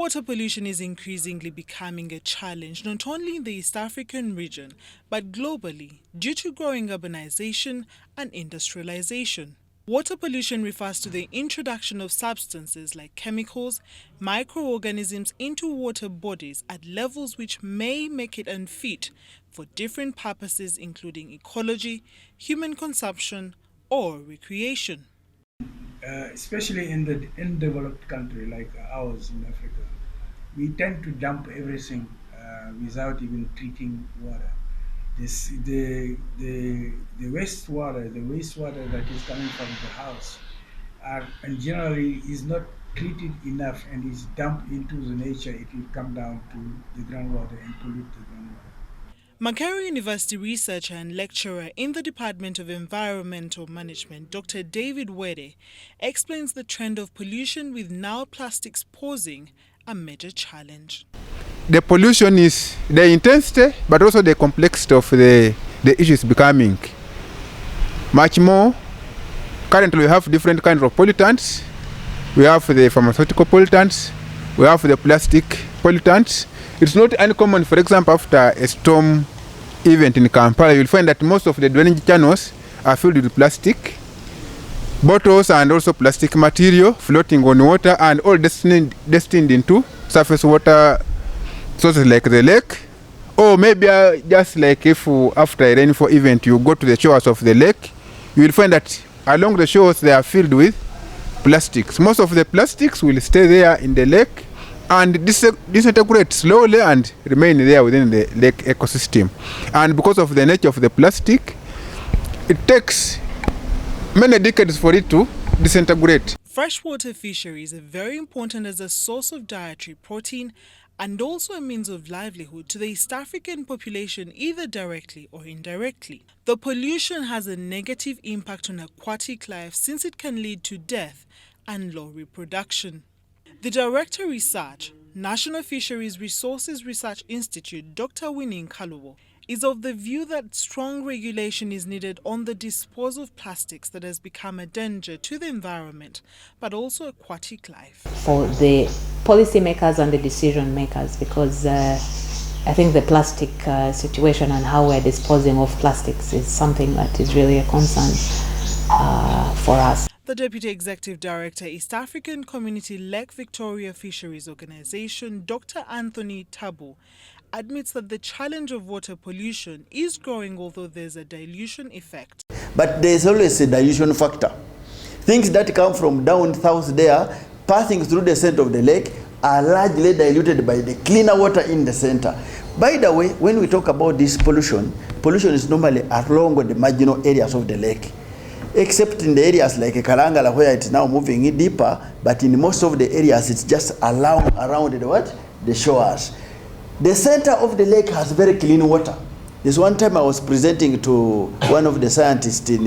Water pollution is increasingly becoming a challenge not only in the East African region but globally due to growing urbanization and industrialization. Water pollution refers to the introduction of substances like chemicals, microorganisms into water bodies at levels which may make it unfit for different purposes including ecology, human consumption, or recreation. Especially in the undeveloped country like ours in Africa, we tend to dump everything without even treating water. The wastewater that is coming from the house and generally is not treated enough and is dumped into the nature. It will come down to the groundwater and pollute the groundwater. Makerere University researcher and lecturer in the Department of Environmental Management, Dr. David Wede, explains the trend of pollution with now plastics posing a major challenge. The pollution is the intensity, but also the complexity of the issues becoming much more. Currently, we have different kinds of pollutants. We have the pharmaceutical pollutants. We have the plastic pollutants. It's not uncommon, for example, after a storm event in Kampala, you'll find that most of the drainage channels are filled with plastic bottles and also plastic material floating on water and all destined into surface water sources like the lake. Or maybe just like if after a rainfall event you go to the shores of the lake, you will find that along the shores they are filled with plastics. Most of the plastics will stay there in the lake and disintegrate slowly and remain there within the lake ecosystem. And because of the nature of the plastic, it takes many decades for it to disintegrate. Freshwater fisheries are very important as a source of dietary protein and also a means of livelihood to the East African population either directly or indirectly. The pollution has a negative impact on aquatic life since it can lead to death and low reproduction. The Director of Research, National Fisheries Resources Research Institute, Dr. Winnie Nkalubo, is of the view that strong regulation is needed on the disposal of plastics that has become a danger to the environment, but also aquatic life. For the policymakers and the decision makers, because I think the plastic situation and how we're disposing of plastics is something that is really a concern for us. The Deputy Executive Director, East African Community Lake Victoria Fisheries Organization, Dr. Anthony Tabu, admits that the challenge of water pollution is growing, although there's a dilution effect. But there's always a dilution factor. Things that come from down south there, passing through the center of the lake, are largely diluted by the cleaner water in the center. By the way, when we talk about this pollution is normally along the marginal areas of the lake, except in the areas like Karangala where it's now moving in deeper, but in most of the areas it's just around the shores. The center of the lake has very clean water. This one time I was presenting to one of the scientists in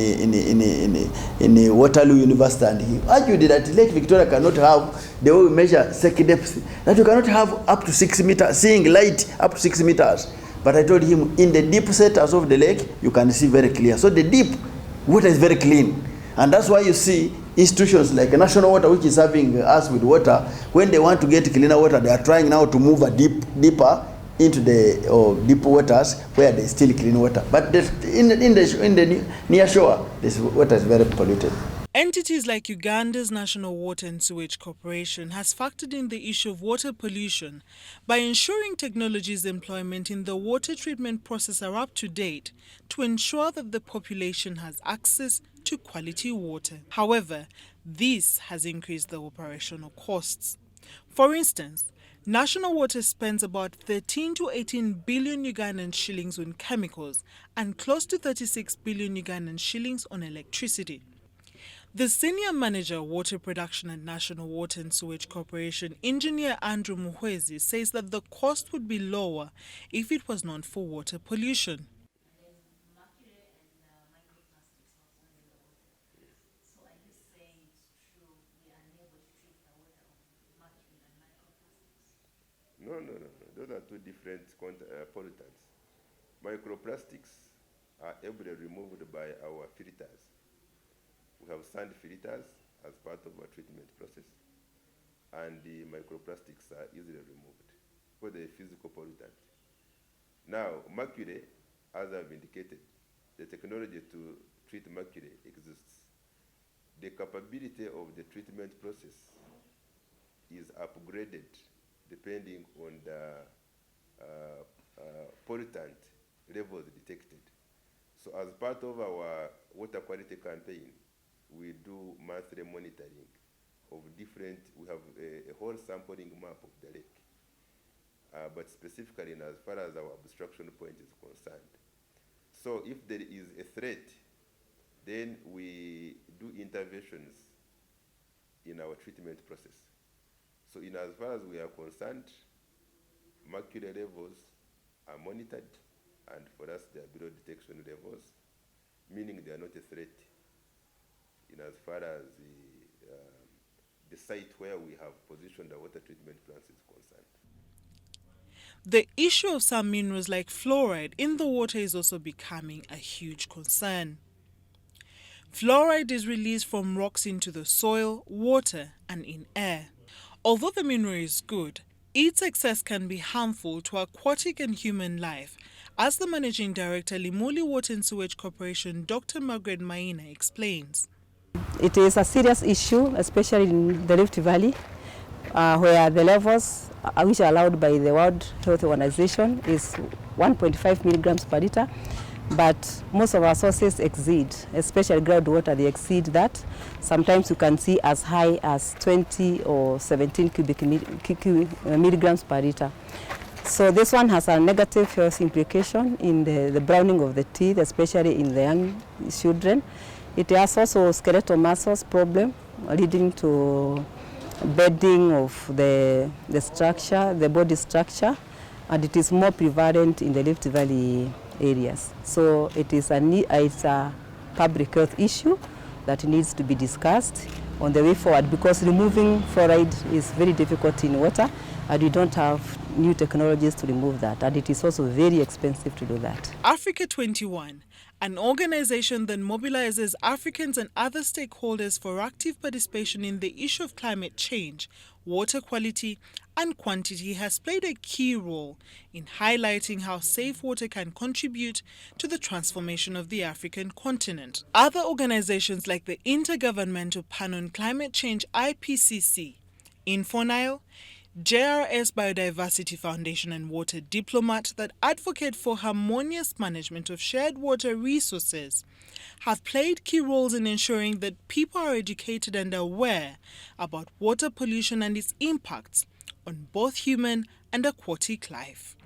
Waterloo University, and he argued that Lake Victoria cannot have the way we measure seki depth, that you cannot have up to 6 meters, seeing light up to 6 meters. But I told him in the deep centers of the lake you can see very clear. So the deep water is very clean, and that's why you see institutions like National Water, which is serving us with water, when they want to get cleaner water, they are trying now to move deeper into the deep waters where there's still clean water. But in the near shore, this water is very polluted. Entities like Uganda's National Water and Sewage Corporation has factored in the issue of water pollution by ensuring technologies employment in the water treatment process are up to date to ensure that the population has access to quality water. However, this has increased the operational costs. For instance, National Water spends about 13 to 18 billion Ugandan shillings on chemicals and close to 36 billion Ugandan shillings on electricity. The Senior Manager, Water Production at National Water and Sewage Corporation, Engineer Andrew Muhwezi, says that the cost would be lower if it was not for water pollution. No. Those are two different pollutants. Microplastics are able to be removed by our filters. We have sand filters as part of our treatment process. and the microplastics are easily removed because they're a physical pollutant. Now, mercury, as I've indicated, the technology to treat mercury exists. The capability of the treatment process is upgraded depending on the pollutant levels detected. So as part of our water quality campaign, we do monthly monitoring of different, we have a whole sampling map of the lake. But specifically as far as our obstruction point is concerned. So if there is a threat, then we do interventions in our treatment process. So in as far as we are concerned, mercury levels are monitored, and for us they are below detection levels, meaning they are not a threat in as far as the site where we have positioned the water treatment plants is concerned. The issue of some minerals like fluoride in the water is also becoming a huge concern. Fluoride is released from rocks into the soil, water, and in air. Although the mineral is good, its excess can be harmful to aquatic and human life, as the Managing Director, Limuli Water and Sewage Corporation, Dr. Margaret Maina, explains. It is a serious issue, especially in the Rift Valley, where the levels which are allowed by the World Health Organization is 1.5 milligrams per liter, but most of our sources exceed, especially groundwater, they exceed that. Sometimes you can see as high as 20 or 17 milligrams per liter. So this one has a negative health implication in the browning of the teeth, especially in the young children. It has also skeletal muscles problem, leading to bedding of the structure, the body structure, and it is more prevalent in the Rift Valley areas. So it is it's a public health issue that needs to be discussed on the way forward, because removing fluoride is very difficult in water, and we don't have new technologies to remove that, and it is also very expensive to do that. Africa 21, an organization that mobilizes Africans and other stakeholders for active participation in the issue of climate change, water quality, and quantity, has played a key role in highlighting how safe water can contribute to the transformation of the African continent. Other organizations like the Intergovernmental Panel on Climate Change IPCC, InfoNile, JRS Biodiversity Foundation, and Water Diplomat that advocate for harmonious management of shared water resources have played key roles in ensuring that people are educated and aware about water pollution and its impacts on both human and aquatic life.